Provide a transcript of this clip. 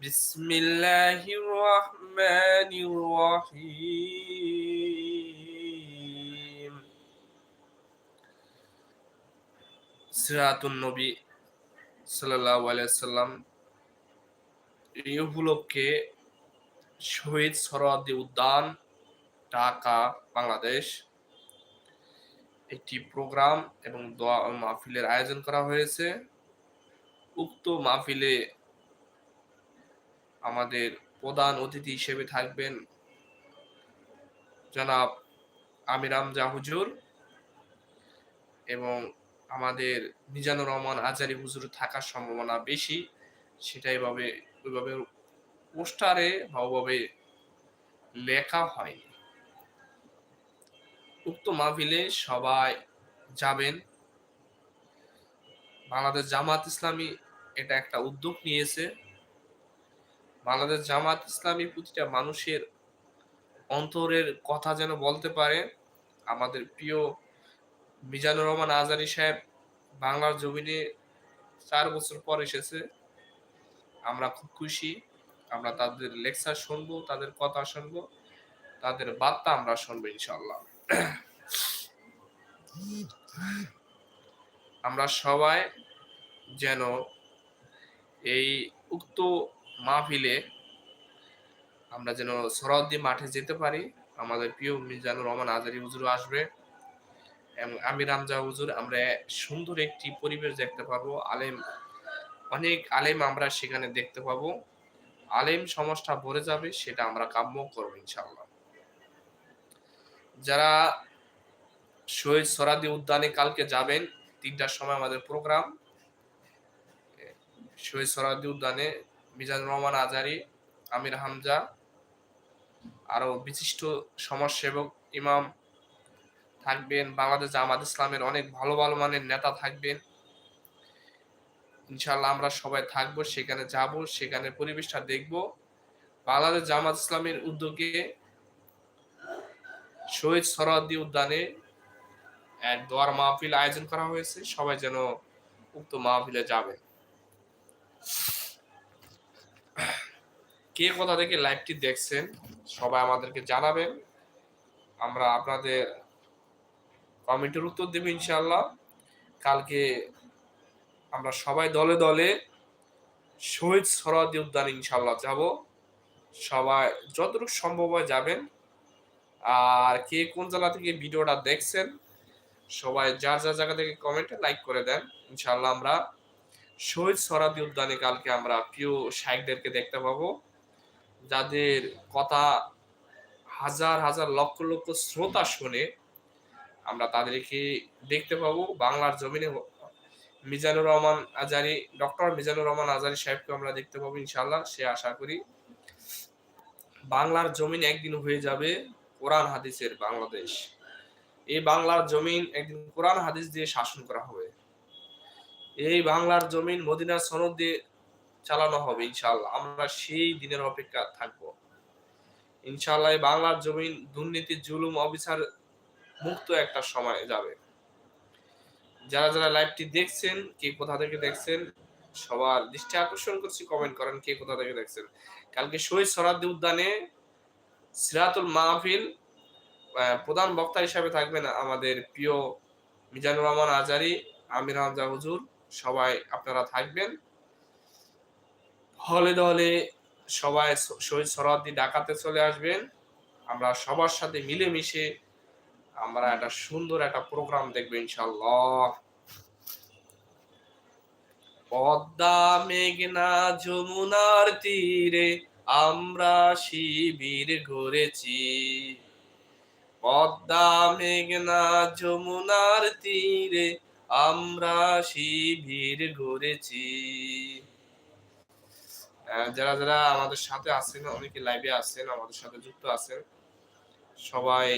বিসমিল্লাহির রহমানির রহিম। সিরাতুন নবী সাল্লাল্লাহু আলাইহি ওয়াসাল্লাম এই উপলক্ষে শহীদ সোহরাওয়ার্দী উদ্যান, ঢাকা, বাংলাদেশ একটি প্রোগ্রাম এবং দোয়া ও মাহফিলের আয়োজন করা হয়েছে। উক্ত মাহফিলে আমাদের প্রধান অতিথি হিসেবে থাকবেন জনাব আমির হামজা হুজুর এবং আমাদের মিজানুর রহমান আজারি হুজুর থাকার সম্ভাবনা বেশি। সেটাই ওইভাবে পোস্টারে বা ওভাবে লেখা হয়নি। উক্ত মাহফিলে সবাই যাবেন। বাংলাদেশ জামাত ইসলামী এটা একটা উদ্যোগ নিয়েছে। বাংলাদেশ জামাত ইসলামী প্রতিটা মানুষের অন্তরের কথা যেন বলতে পারে। আমাদের প্রিয় মিজানুর রহমান আজারি সাহেব বাংলার জমিনে ৪ বছর পর এসেছে। আমরা খুব খুশি। আমরা তাদের লেকচার শুনবো, তাদের কথা শুনবো, তাদের বার্তা আমরা শুনবো ইনশাআল্লাহ। আমরা সবাই যেন এই উক্ত মাহফিলে আমরা যেন সোহরাওয়ার্দী মাঠে যেতে পারি। আমাদের প্রিয় মিজানুর রহমান আজারি হুজুরও আসবে এবং আমির হামজা হুজুর। আমরা সুন্দর একটি পরিবেশ দেখতে পারবো। অনেক আলেম আমরা সেখানে দেখতে পাবো। আলেম সমাজটা ভরে যাবে, সেটা আমরা কাম্য করবো ইনশাআল্লাহ। যারা শহীদ সোহরাওয়ার্দী উদ্যানে কালকে যাবেন, ৩টার সময় আমাদের প্রোগ্রাম। শহীদ সোহরাওয়ার্দী উদ্যানে মিজানুর রহমান আজারি, আমির হামজা, আরো বিশিষ্ট সমাজসেবক ইমাম থাকবেন। বাংলাদেশ জামাত ইসলামের অনেক ভালো ভালো মানের নেতা থাকবেন। ইনশাআল্লাহ আমরা সবাই থাকবো, সেখানে যাব, সেখানে পরিবেশটা দেখব। বাংলাদেশ জামাত ইসলামের উদ্যোগে শহীদ সোহরাওয়ার্দী উদ্যানে এক দোয়ার মাহফিল আয়োজন করা হয়েছে। সবাই যেন উক্ত মাহফিলে যাবেন। কে কোথা থেকে লাইভটি দেখছেন সবাই আমাদেরকে জানাবেন। আমরা আপনাদের কমেন্টের উত্তর দেব ইনশাআল্লাহ। কালকে আমরা সবাই দলে দলে শহীদ সোহরাওয়ার্দী উদ্যানে ইনশাআল্লাহ যাব। সবাই যতটুকু সম্ভব হয় যাবেন। আর কে কোন জেলা থেকে ভিডিওটা দেখছেন সবাই যার যার জায়গা থেকে কমেন্টে লাইক করে দেন। ইনশাআল্লাহ আমরা শহীদ সোহরাওয়ার্দী উদ্যানে কালকে আমরা প্রিয় শায়েখদেরকে দেখতে পাবো, যাদের কথা হাজার হাজার লক্ষ লক্ষ শ্রোতা শুনে। আমরা তাদেরকে দেখতে পাবো বাংলার জমিনে। মিজানুর রহমান আজারি, ডক্টর মিজানুর রহমান আজারি সাহেবকে আমরা দেখতে পাবো ইনশাআল্লাহ। সে আশা করি বাংলার জমিন একদিন হয়ে যাবে কোরআন হাদিসের বাংলাদেশ। এই বাংলার জমিন একদিন কোরআন হাদিস দিয়ে শাসন করা হবে। এই বাংলার জমিন মদিনার সনদ দিয়ে চালানো হবে ইনশাআল্লাহ। আমরা সেই দিনের অপেক্ষা থাকবো ইনশাআল্লাহ। এই বাংলার জমিন দুর্নীতি, জুলুম, অবিচার মুক্ত একটা সময় যাবে। যারা যারা লাইভটি দেখছেন, কে কোথা থেকে দেখছেন সবার দৃষ্টি আকর্ষণ করছি, কমেন্ট করেন কে কোথা থেকে দেখছেন। কালকে শহীদ সোহরাওয়ার্দী উদ্যানে সিরাতুল মাহফিল, প্রধান বক্তা হিসাবে থাকবেন আমাদের প্রিয় মিজানুর রহমান আজারি, আমির হামজা হুজুর। সবাই আপনারা থাকবেন। হলে দলে সবাই শহীদ সোহরাওয়ার্দী ঢাকাতে চলে আসবেন। আমরা সবার সাথে মিলেমিশে আমরা একটা সুন্দর একটা প্রোগ্রাম দেখবো ইনশাআল্লাহ। পদ্মা মেঘনা যমুনার তীরে আমরা শিবির গড়েছি। পদ্মা মেঘনা যমুনার তীরে আমরা শিবির গড়েছি। যারা যারা আমাদের সাথে আছেন, অনেকে লাইভে আছেন, আমাদের সাথে যুক্ত আছেন, সবাই